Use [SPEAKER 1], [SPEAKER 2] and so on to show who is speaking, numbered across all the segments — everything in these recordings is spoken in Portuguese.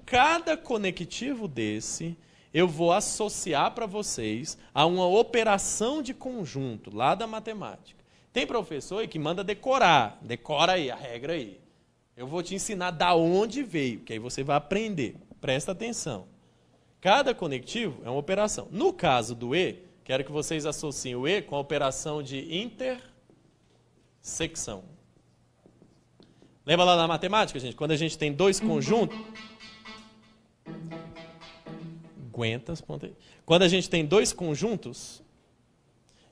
[SPEAKER 1] cada conectivo desse eu vou associar para vocês a uma operação de conjunto lá da matemática. Tem professor aí que manda decorar. Decora aí a regra aí. Eu vou te ensinar da onde veio, que aí você vai aprender. Presta atenção. Cada conectivo é uma operação. No caso do E, quero que vocês associem o E com a operação de intersecção. Lembra lá na matemática, gente? Quando a gente tem dois conjuntos... Aguenta as pontas aí. Quando a gente tem dois conjuntos,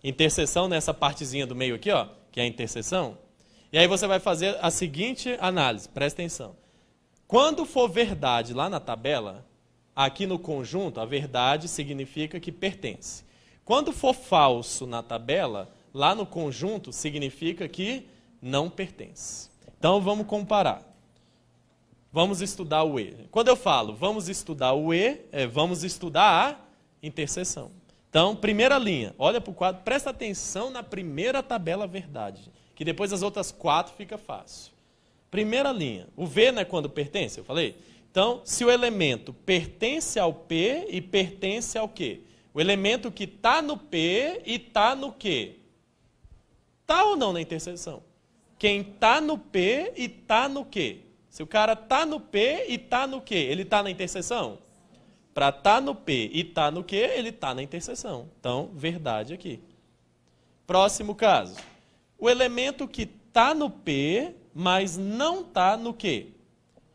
[SPEAKER 1] interseção nessa partezinha do meio aqui, ó, que é a interseção, e aí você vai fazer a seguinte análise, presta atenção. Quando for verdade lá na tabela, aqui no conjunto, a verdade significa que pertence. Quando for falso na tabela, lá no conjunto, significa que não pertence. Então, vamos comparar. Vamos estudar o E. Quando eu falo vamos estudar o E, vamos estudar a interseção. Então, primeira linha, olha para o quadro, presta atenção na primeira tabela verdade, que depois as outras 4 fica fácil. Primeira linha, o V não é quando pertence, eu falei? Então, se o elemento pertence ao P e pertence ao quê? O elemento que está no P e está no quê? Está ou não na interseção? Quem está no P e está no quê? Se o cara está no P e está no quê? Ele está na interseção? Para estar no P e estar no quê? Ele está na interseção. Então, verdade aqui. Próximo caso. O elemento que está no P, mas não está no quê?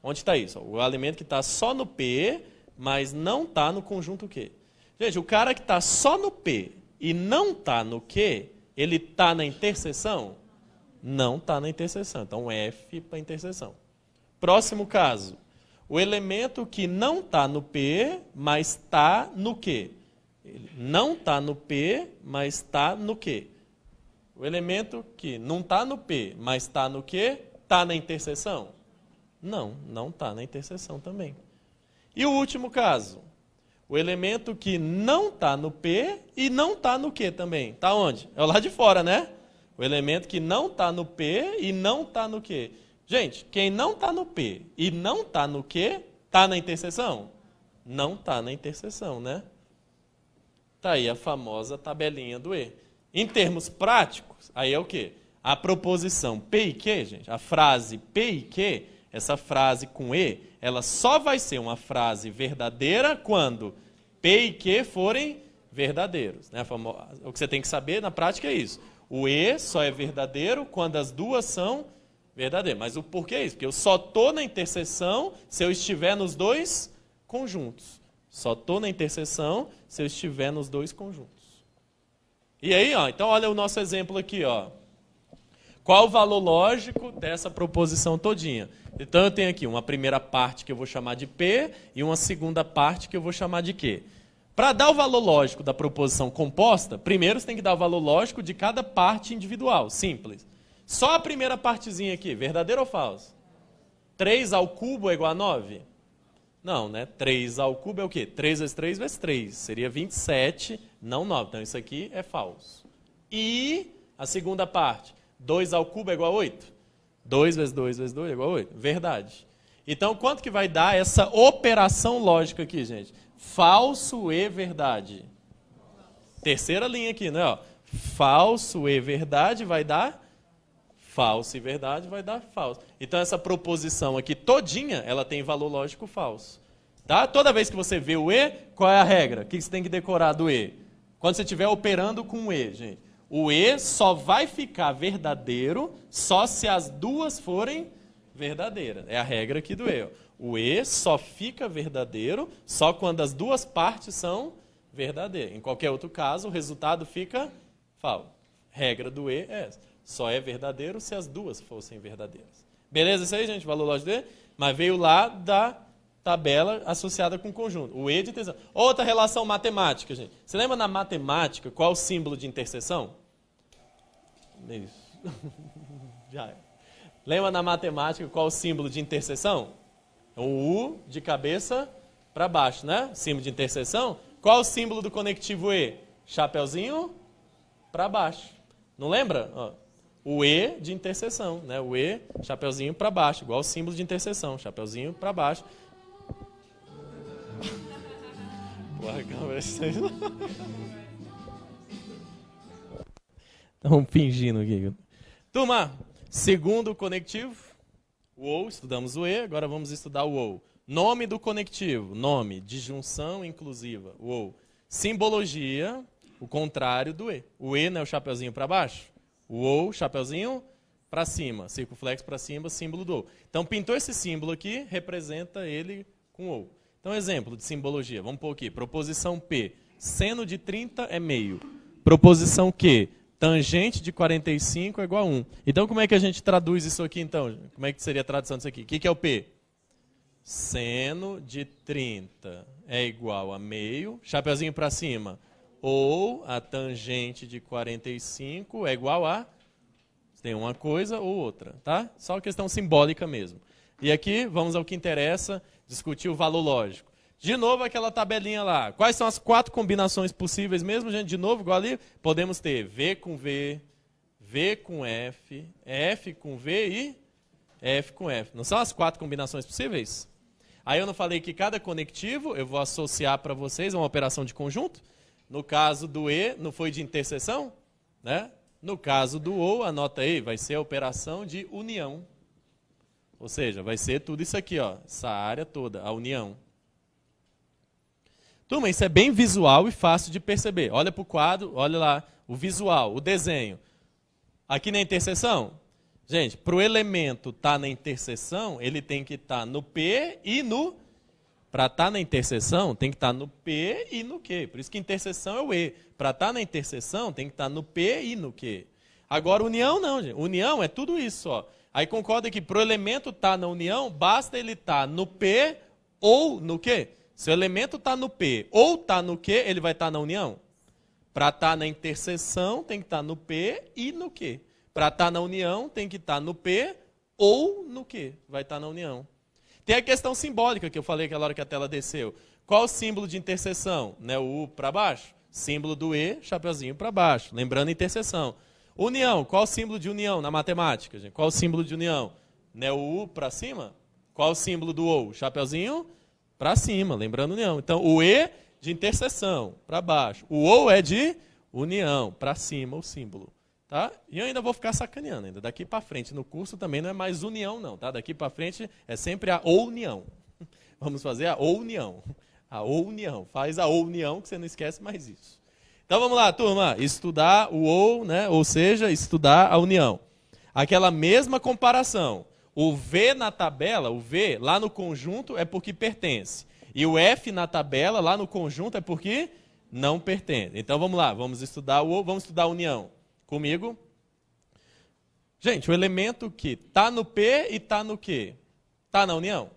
[SPEAKER 1] Onde está isso? O elemento que está só no P, mas não está no conjunto Q. Gente, o cara que está só no P e não está no Q, ele está na interseção? Não está na interseção. Então, F para interseção. Próximo caso. O elemento que não está no P, mas está no Q. Ele não está no P, mas está no Q. O elemento que não está no P, mas está no Q, está na interseção? Não, não está na interseção também. E o último caso. O elemento que não está no P e não está no Q também. Está onde? É o lado de fora, né? O elemento que não está no P e não está no Q. Gente, quem não está no P e não está no Q, está na interseção? Não está na interseção, né? Está aí a famosa tabelinha do E. Em termos práticos, aí é o quê? A proposição P e Q, gente, a frase P e Q, essa frase com E, ela só vai ser uma frase verdadeira quando P e Q forem verdadeiros. Né? O que você tem que saber na prática é isso. O E só é verdadeiro quando as duas são verdadeiras. Mas o porquê é isso? Porque eu só estou na interseção se eu estiver nos dois conjuntos. Só estou na interseção se eu estiver nos dois conjuntos. E aí, ó, então olha o nosso exemplo aqui, ó. Qual o valor lógico dessa proposição todinha? Então eu tenho aqui uma primeira parte que eu vou chamar de P e uma segunda parte que eu vou chamar de Q. Para dar o valor lógico da proposição composta, primeiro você tem que dar o valor lógico de cada parte individual, simples. Só a primeira partezinha aqui, verdadeiro ou falso? 3 ao cubo é igual a 9? Não, né? 3 ao cubo é o quê? 3 vezes 3 vezes 3. Seria 27, não 9. Então isso aqui é falso. E a segunda parte, 2 ao cubo é igual a 8? 2 vezes 2 vezes 2 é igual a 8. Verdade. Então quanto que vai dar essa operação lógica aqui, gente? Falso e verdade. Terceira linha aqui, né? Ó. Falso e verdade vai dar falso e verdade vai dar falso. Então essa proposição aqui todinha, ela tem valor lógico falso. Tá? Toda vez que você vê o E, qual é a regra? O que você tem que decorar do E? Quando você estiver operando com o E, gente. O E só vai ficar verdadeiro só se as duas forem verdadeiras. É a regra aqui do E. Ó. O E só fica verdadeiro só quando as duas partes são verdadeiras. Em qualquer outro caso, o resultado fica falso. Regra do E é essa. Só é verdadeiro se as duas fossem verdadeiras. Beleza isso aí, gente? Valor lógico dele? Mas veio lá da tabela associada com conjunto. O E de interseção. Outra relação matemática, gente. Você lembra na matemática qual é o símbolo de interseção? Isso. Já é. Lembra na matemática qual é o símbolo de interseção? É um U de cabeça para baixo, né? Símbolo de interseção. Qual é o símbolo do conectivo E? Chapeuzinho para baixo. Não lembra? Ó. O E de interseção, né? O E, chapeuzinho para baixo, igual o símbolo de interseção, chapeuzinho para baixo. Bora conversar. Estamos fingindo aqui. Turma, segundo conectivo, o OU, estudamos o E, agora vamos estudar o OU. Nome do conectivo, nome, disjunção inclusiva, o OU. Simbologia, o contrário do E. O E não é o chapeuzinho para baixo? O OU, chapeuzinho para cima, circunflexo para cima, símbolo do OU. Então, pintou esse símbolo aqui, representa ele com OU. Então, exemplo de simbologia, vamos pôr aqui, proposição P, seno de 30 é meio. Proposição Q, tangente de 45 é igual a 1. Então, como é que a gente traduz isso aqui, então? Como é que seria a tradução disso aqui? O que é o P? Seno de 30 é igual a meio, chapeuzinho para cima, ou a tangente de 45 é igual a... Tem uma coisa ou outra, tá? Só questão simbólica mesmo. E aqui, vamos ao que interessa, discutir o valor lógico. De novo, aquela tabelinha lá. Quais são as 4 combinações possíveis mesmo, gente? De novo, igual ali, podemos ter V com V, V com F, F com V e F com F. Não são as 4 combinações possíveis? Aí eu não falei que cada conectivo eu vou associar para vocês a uma operação de conjunto? No caso do E, não foi de interseção? Né? No caso do OU, anota aí, vai ser a operação de união. Ou seja, vai ser tudo isso aqui, ó, essa área toda, a união. Turma, isso é bem visual e fácil de perceber. Olha para o quadro, olha lá, o visual, o desenho. Aqui na interseção, gente, para o elemento estar na interseção, ele tem que estar no P e no... Para estar na interseção, tem que estar no P e no Q. Por isso que interseção é o E. Para estar na interseção, tem que estar no P e no Q. Agora, união não, gente. União é tudo isso, ó. Aí concorda que para o elemento estar na união, basta ele estar no P ou no Q. Se o elemento está no P ou está no Q, ele vai estar na união. Para estar na interseção, tem que estar no P e no Q. Para estar na união, tem que estar no P ou no Q. Vai estar na união. Tem a questão simbólica que eu falei aquela hora que a tela desceu. Qual o símbolo de interseção? Né, o U para baixo? Símbolo do E, chapeuzinho para baixo. Lembrando interseção. União, qual o símbolo de união na matemática, gente? Qual o símbolo de união? Né, o U para cima? Qual o símbolo do OU? Chapeuzinho para cima, lembrando união. Então, o E de interseção, para baixo. O OU é de união, para cima o símbolo. Tá? E eu ainda vou ficar sacaneando, ainda daqui para frente. No curso também não é mais união, não. Tá? Daqui para frente é sempre a união. Vamos fazer a união. A união. Faz a união que você não esquece mais isso. Então vamos lá, turma. Estudar o OU, né? Ou seja, estudar a união. Aquela mesma comparação. O V na tabela, o V lá no conjunto é porque pertence. E o F na tabela lá no conjunto é porque não pertence. Então vamos lá, vamos estudar o OU, vamos estudar a união. Comigo? Gente, o elemento que está no P e está no Q, está na união?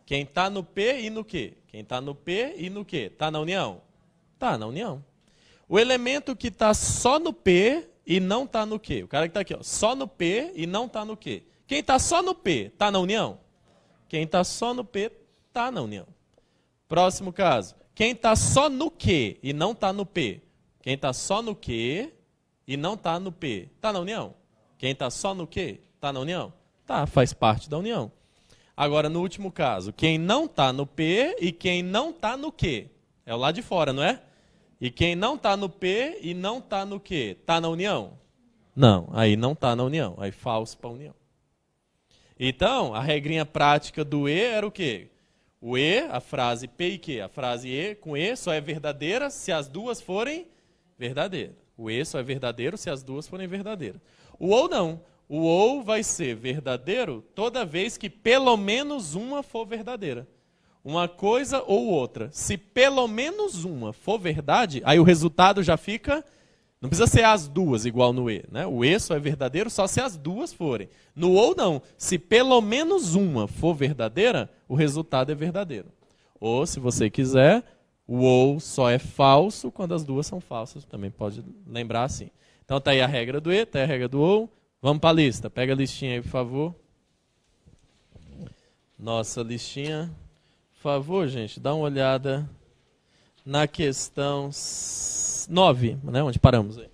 [SPEAKER 1] Quem está no P e no Q? Quem está no P e no Q? Está na união? Está na união. O elemento que está só no P e não está no Q. O cara que está aqui, ó, só no P e não está no Q. Quem está só no P, está na união? Quem está só no P, está na união. Próximo caso. Quem está só no Q e não está no P? Quem está só no Q... e não está no P, está na união? Quem está só no Q, está na união? Tá, faz parte da união. Agora, no último caso, quem não está no P e quem não está no Q, é o lado de fora, não é? E quem não está no P e não está no Q, está na união? Não, aí não está na união, aí falso para a união. Então, a regrinha prática do E era o quê? O E, a frase P e Q, a frase E com E só é verdadeira se as duas forem verdadeiras. O E só é verdadeiro se as duas forem verdadeiras. O OU não. O OU vai ser verdadeiro toda vez que pelo menos uma for verdadeira. Uma coisa ou outra. Se pelo menos uma for verdade, aí o resultado já fica... Não precisa ser as duas igual no E. Né? O E só é verdadeiro só se as duas forem. No OU não. Se pelo menos uma for verdadeira, o resultado é verdadeiro. Ou, se você quiser... O OU só é falso quando as duas são falsas. Também pode lembrar assim. Então está aí a regra do E, está aí a regra do OU. Vamos para a lista. Pega a listinha aí, por favor. Nossa listinha. Por favor, gente, dá uma olhada na questão 9, né, onde paramos aí.